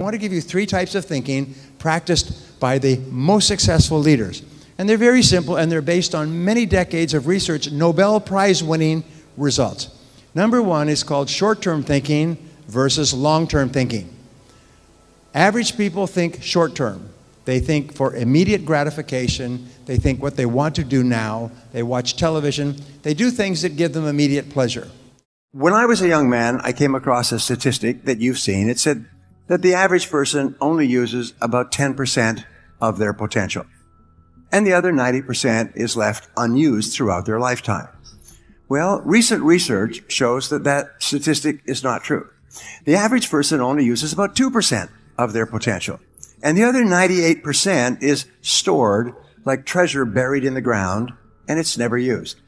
I want to give you 3 types of thinking practiced by the most successful leaders. And they're very simple, and they're based on many decades of research, Nobel Prize-winning results. Number 1 is called short-term thinking versus long-term thinking. Average people think short-term. They think for immediate gratification. They think what they want to do now. They watch television. They do things that give them immediate pleasure. When I was a young man, I came across a statistic that you've seen. It said that the average person only uses about 10% of their potential, and the other 90% is left unused throughout their lifetime. Well, recent research shows that that statistic is not true. The average person only uses about 2% of their potential, and the other 98% is stored like treasure buried in the ground, and it's never used.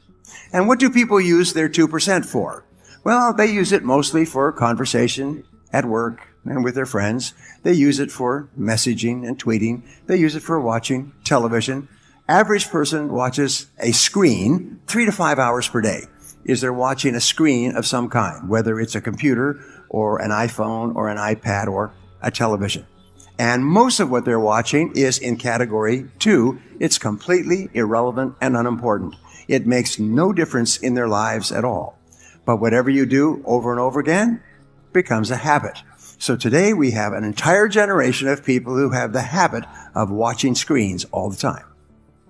And what do people use their 2% for? Well, they use it mostly for conversation at work and with their friends. They use it for messaging and tweeting. They use it for watching television. Average person watches a screen 3 to 5 hours per day. Is they're watching a screen of some kind, whether it's a computer or an iPhone or an iPad or a television. And most of what they're watching is in category 2. It's completely irrelevant and unimportant. It makes no difference in their lives at all. But whatever you do over and over again becomes a habit. So today we have an entire generation of people who have the habit of watching screens all the time.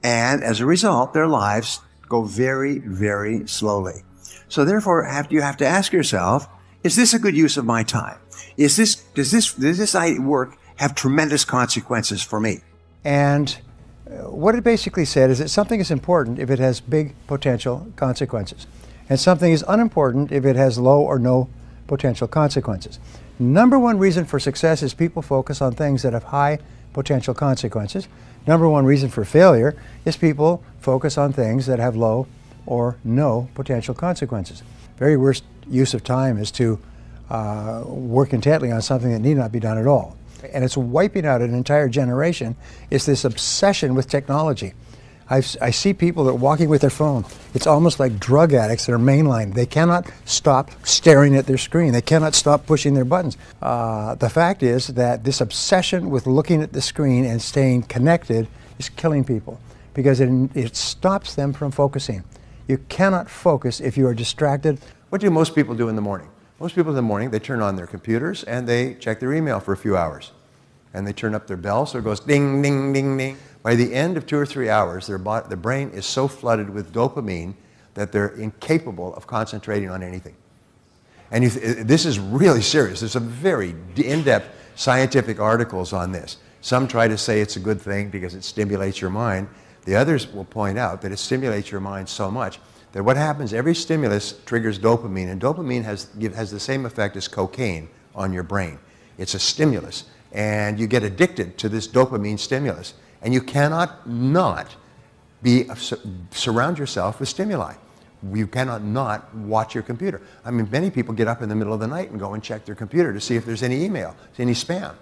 And as a result, their lives go very, very slowly. So therefore, you have to ask yourself, is this a good use of my time? Does this work have tremendous consequences for me? And what it basically said is that something is important if it has big potential consequences. And something is unimportant if it has low or no potential consequences. Number 1 reason for success is people focus on things that have high potential consequences. Number 1 reason for failure is people focus on things that have low or no potential consequences. Very worst use of time is to work intently on something that need not be done at all. And it's wiping out an entire generation. It's this obsession with technology. I see people that are walking with their phone. It's almost like drug addicts that are mainline. They cannot stop staring at their screen. They cannot stop pushing their buttons. The fact is that this obsession with looking at the screen and staying connected is killing people because it stops them from focusing. You cannot focus if you are distracted. What do most people do in the morning? Most people in the morning, they turn on their computers and they check their email for a few hours. And they turn up their bell so it goes ding, ding, ding, ding. By the end of 2 or 3 hours, their brain is so flooded with dopamine that they're incapable of concentrating on anything. And this is really serious. There's some very in-depth scientific articles on this. Some try to say it's a good thing because it stimulates your mind. The others will point out that it stimulates your mind so much that what happens, every stimulus triggers dopamine, and dopamine has the same effect as cocaine on your brain. It's a stimulus, and you get addicted to this dopamine stimulus. And you cannot not surround yourself with stimuli. You cannot not watch your computer. I mean, many people get up in the middle of the night and go and check their computer to see if there's any email, any spam.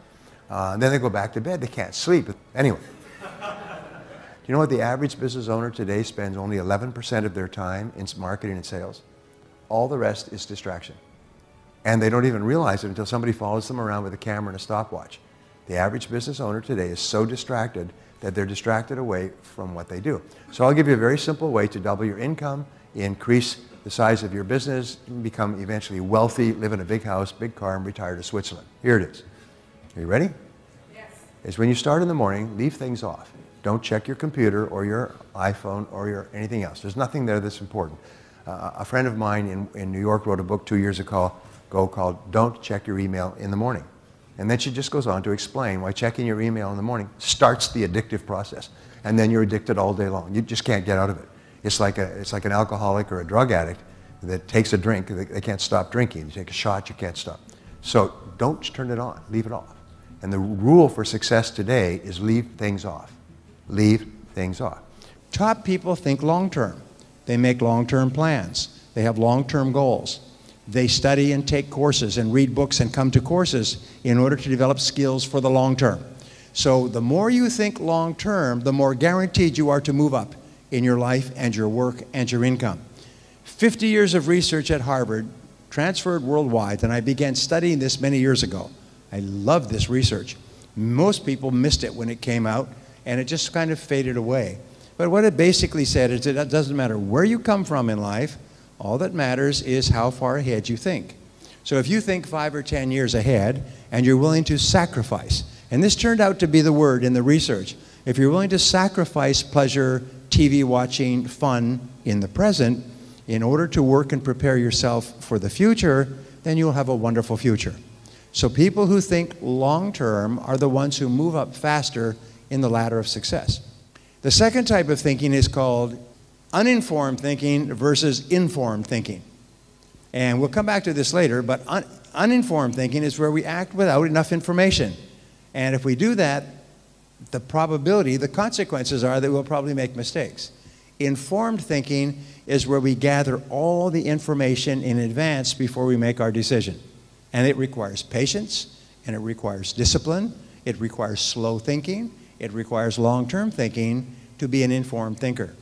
Then they go back to bed. They can't sleep. Anyway, do you know what the average business owner today spends only 11% of their time in marketing and sales? All the rest is distraction. And they don't even realize it until somebody follows them around with a camera and a stopwatch. The average business owner today is so distracted that they're distracted away from what they do. So I'll give you a very simple way to double your income, increase the size of your business, become eventually wealthy, live in a big house, big car, and retire to Switzerland. Here it is. Are you ready? Yes. It's when you start in the morning, leave things off. Don't check your computer or your iPhone or anything else. There's nothing there that's important. A friend of mine in New York wrote a book 2 years ago called Don't Check Your Email in the Morning. And then she just goes on to explain why checking your email in the morning starts the addictive process. And then you're addicted all day long. You just can't get out of it. It's like an alcoholic or a drug addict that takes a drink. They can't stop drinking. You take a shot, you can't stop. So don't turn it on. Leave it off. And the rule for success today is leave things off. Leave things off. Top people think long-term. They make long-term plans. They have long-term goals. They study and take courses and read books and come to courses in order to develop skills for the long term. So the more you think long term, the more guaranteed you are to move up in your life and your work and your income. 50 years of research at Harvard transferred worldwide, and I began studying this many years ago. I love this research. Most people missed it when it came out, and it just kind of faded away. But what it basically said is that it doesn't matter where you come from in life, all that matters is how far ahead you think. So if you think 5 or 10 years ahead, and you're willing to sacrifice, and this turned out to be the word in the research, if you're willing to sacrifice pleasure, TV watching, fun in the present, in order to work and prepare yourself for the future, then you'll have a wonderful future. So people who think long-term are the ones who move up faster in the ladder of success. The second type of thinking is called uninformed thinking versus informed thinking. And we'll come back to this later, but uninformed thinking is where we act without enough information. And if we do that, the probability, the consequences are that we'll probably make mistakes. Informed thinking is where we gather all the information in advance before we make our decision. And it requires patience, and it requires discipline, it requires slow thinking, it requires long-term thinking to be an informed thinker.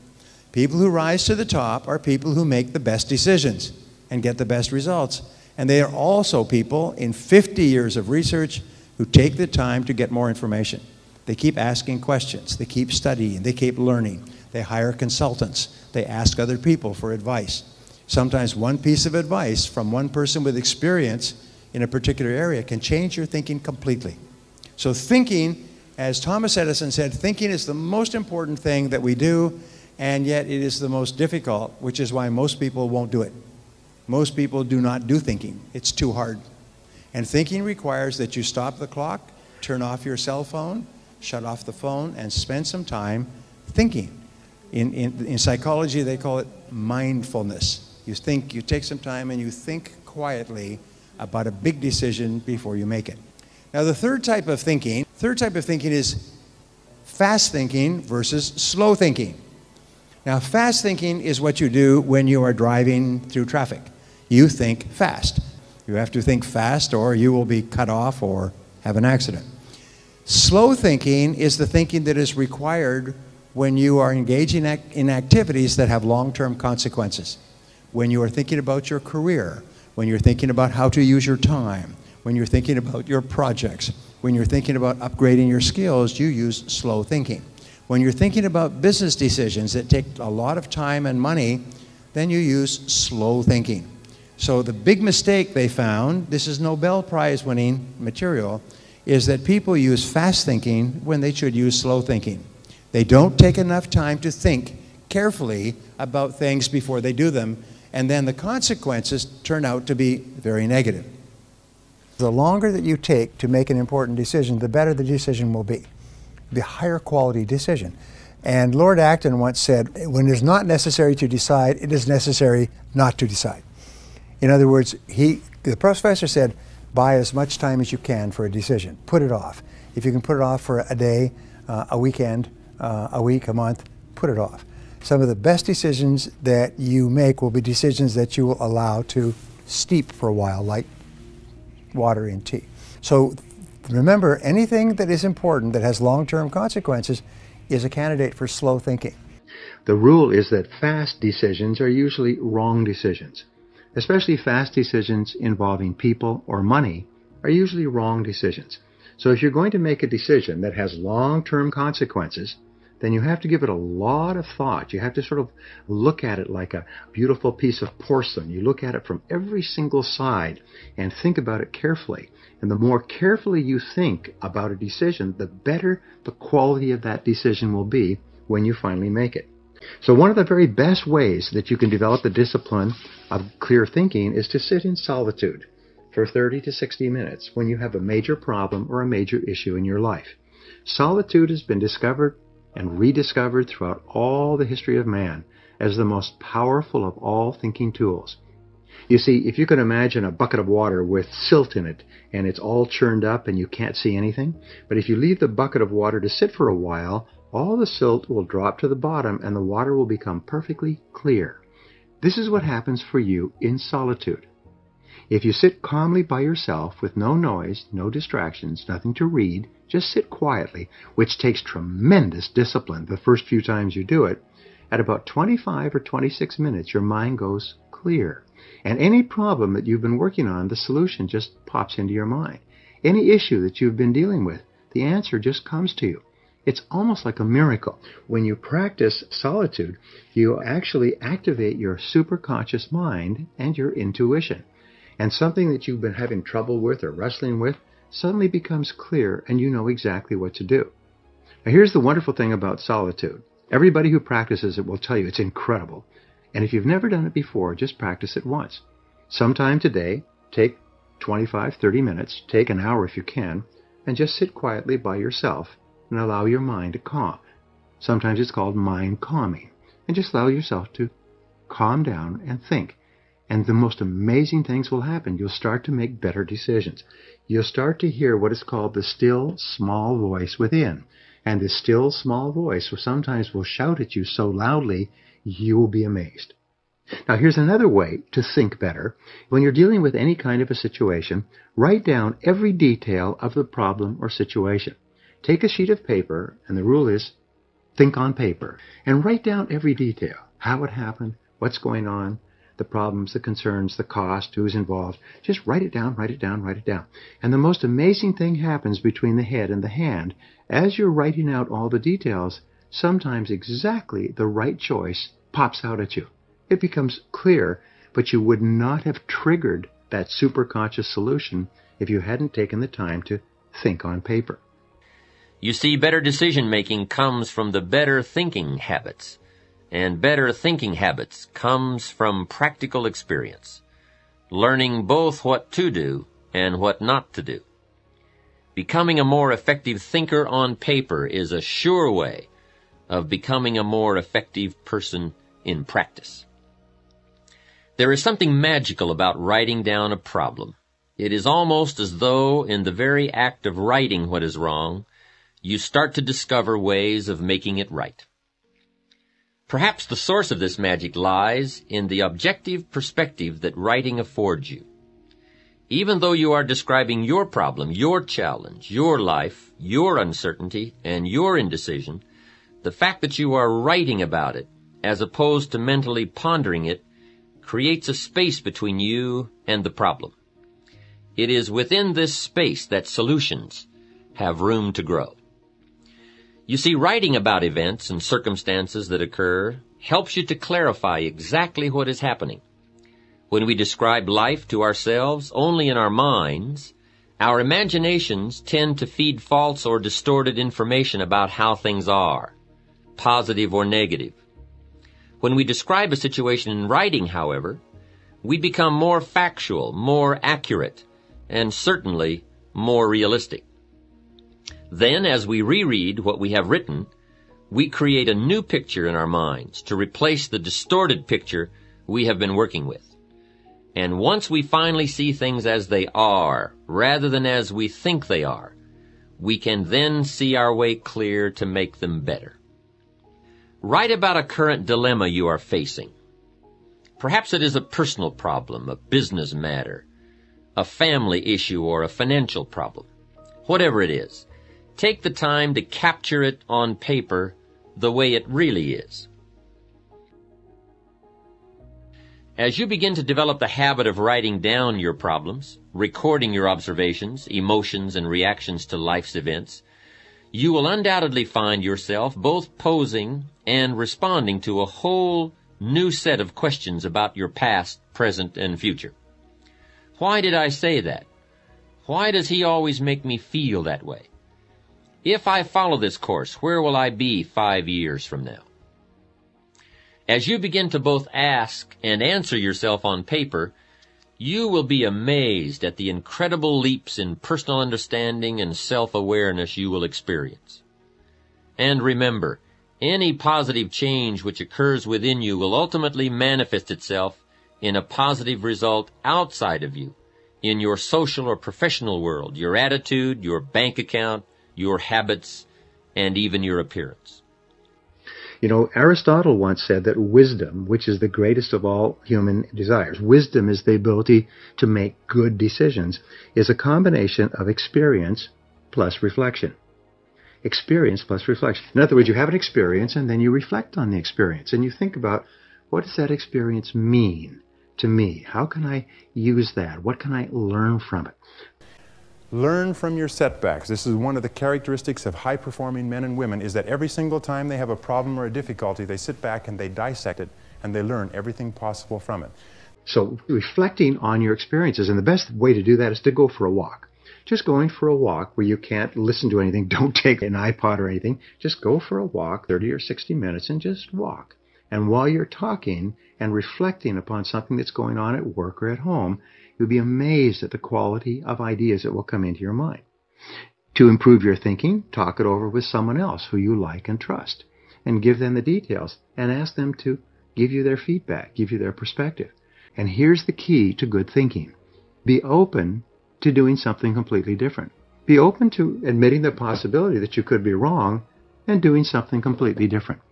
People who rise to the top are people who make the best decisions and get the best results. And they are also people in 50 years of research who take the time to get more information. They keep asking questions, they keep studying, they keep learning. They hire consultants, they ask other people for advice. Sometimes one piece of advice from one person with experience in a particular area can change your thinking completely. So thinking, as Thomas Edison said, thinking is the most important thing that we do, and yet it is the most difficult, which is why most people won't do it. Most people do not do thinking. It's too hard. And thinking requires that you stop the clock, turn off your cell phone, shut off the phone, and spend some time thinking. In psychology, they call it mindfulness. You think, you take some time and you think quietly about a big decision before you make it. Now, the third type of thinking is fast thinking versus slow thinking. Now, fast thinking is what you do when you are driving through traffic. You think fast. You have to think fast or you will be cut off or have an accident. Slow thinking is the thinking that is required when you are engaging in activities that have long-term consequences. When you are thinking about your career, when you're thinking about how to use your time, when you're thinking about your projects, when you're thinking about upgrading your skills, you use slow thinking. When you're thinking about business decisions that take a lot of time and money, then you use slow thinking. So the big mistake they found, this is Nobel Prize winning material, is that people use fast thinking when they should use slow thinking. They don't take enough time to think carefully about things before they do them, and then the consequences turn out to be very negative. The longer that you take to make an important decision, the better the decision will be. The higher quality decision. And Lord Acton once said, when it is not necessary to decide, it is necessary not to decide. In other words, the professor said, buy as much time as you can for a decision. Put it off. If you can put it off for a day, a weekend, a week, a month, put it off. Some of the best decisions that you make will be decisions that you will allow to steep for a while, like water in tea. So remember, anything that is important that has long-term consequences is a candidate for slow thinking. The rule is that fast decisions are usually wrong decisions. Especially fast decisions involving people or money are usually wrong decisions. So if you're going to make a decision that has long-term consequences, then you have to give it a lot of thought. You have to sort of look at it like a beautiful piece of porcelain. You look at it from every single side and think about it carefully. And the more carefully you think about a decision, the better the quality of that decision will be when you finally make it. So one of the very best ways that you can develop the discipline of clear thinking is to sit in solitude for 30 to 60 minutes when you have a major problem or a major issue in your life. Solitude has been discovered and rediscovered throughout all the history of man as the most powerful of all thinking tools. You see, if you can imagine a bucket of water with silt in it and it's all churned up and you can't see anything, but if you leave the bucket of water to sit for a while, all the silt will drop to the bottom and the water will become perfectly clear. This is what happens for you in solitude. If you sit calmly by yourself with no noise, no distractions, nothing to read, just sit quietly, which takes tremendous discipline the first few times you do it, at about 25 or 26 minutes your mind goes clear. And any problem that you've been working on, the solution just pops into your mind. Any issue that you've been dealing with, the answer just comes to you. It's almost like a miracle. When you practice solitude, you actually activate your superconscious mind and your intuition. And something that you've been having trouble with or wrestling with suddenly becomes clear and you know exactly what to do. Now here's the wonderful thing about solitude. Everybody who practices it will tell you it's incredible. And if you've never done it before, just practice it once. Sometime today, take 25, 30 minutes, take an hour if you can, and just sit quietly by yourself and allow your mind to calm. Sometimes it's called mind calming. And just allow yourself to calm down and think. And the most amazing things will happen. You'll start to make better decisions. You'll start to hear what is called the still, small voice within. And this still, small voice sometimes will shout at you so loudly, you will be amazed. Now here's another way to think better. When you're dealing with any kind of a situation, write down every detail of the problem or situation. Take a sheet of paper, and the rule is think on paper, and write down every detail. How it happened, what's going on, the problems, the concerns, the cost, who's involved. Just write it down, write it down, write it down. And the most amazing thing happens between the head and the hand. As you're writing out all the details, sometimes exactly the right choice pops out at you. It becomes clear, but you would not have triggered that superconscious solution if you hadn't taken the time to think on paper. You see, better decision-making comes from the better thinking habits. And better thinking habits comes from practical experience, learning both what to do and what not to do. Becoming a more effective thinker on paper is a sure way of becoming a more effective person in practice. There is something magical about writing down a problem. It is almost as though in the very act of writing what is wrong, you start to discover ways of making it right. Perhaps the source of this magic lies in the objective perspective that writing affords you. Even though you are describing your problem, your challenge, your life, your uncertainty, and your indecision, the fact that you are writing about it, as opposed to mentally pondering it, creates a space between you and the problem. It is within this space that solutions have room to grow. You see, writing about events and circumstances that occur helps you to clarify exactly what is happening. When we describe life to ourselves only in our minds, our imaginations tend to feed false or distorted information about how things are, positive or negative. When we describe a situation in writing, however, we become more factual, more accurate, and certainly more realistic. Then, as we reread what we have written, we create a new picture in our minds to replace the distorted picture we have been working with. And once we finally see things as they are, rather than as we think they are, we can then see our way clear to make them better. Write about a current dilemma you are facing. Perhaps it is a personal problem, a business matter, a family issue, or a financial problem. Whatever it is, take the time to capture it on paper the way it really is. As you begin to develop the habit of writing down your problems, recording your observations, emotions, and reactions to life's events, you will undoubtedly find yourself both posing and responding to a whole new set of questions about your past, present, and future. Why did I say that? Why does he always make me feel that way? If I follow this course, where will I be 5 years from now? As you begin to both ask and answer yourself on paper, you will be amazed at the incredible leaps in personal understanding and self-awareness you will experience. And remember, any positive change which occurs within you will ultimately manifest itself in a positive result outside of you, in your social or professional world, your attitude, your bank account, your habits, and even your appearance. You know, Aristotle once said that wisdom, which is the greatest of all human desires, wisdom is the ability to make good decisions, is a combination of experience plus reflection. Experience plus reflection. In other words, you have an experience and then you reflect on the experience and you think about, what does that experience mean to me? How can I use that? What can I learn from it? Learn from your setbacks. This is one of the characteristics of high-performing men and women, is that every single time they have a problem or a difficulty, they sit back and they dissect it, and they learn everything possible from it. So reflecting on your experiences, and the best way to do that is to go for a walk. Just going for a walk where you can't listen to anything, don't take an iPod or anything, just go for a walk, 30 or 60 minutes, and just walk. And while you're talking and reflecting upon something that's going on at work or at home, you'll be amazed at the quality of ideas that will come into your mind. To improve your thinking, talk it over with someone else who you like and trust, and give them the details, and ask them to give you their feedback, give you their perspective. And here's the key to good thinking. Be open to doing something completely different. Be open to admitting the possibility that you could be wrong and doing something completely different.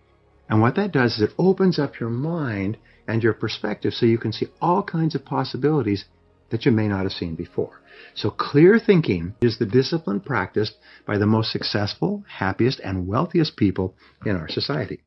And what that does is it opens up your mind and your perspective so you can see all kinds of possibilities that you may not have seen before. So clear thinking is the discipline practiced by the most successful, happiest, and wealthiest people in our society.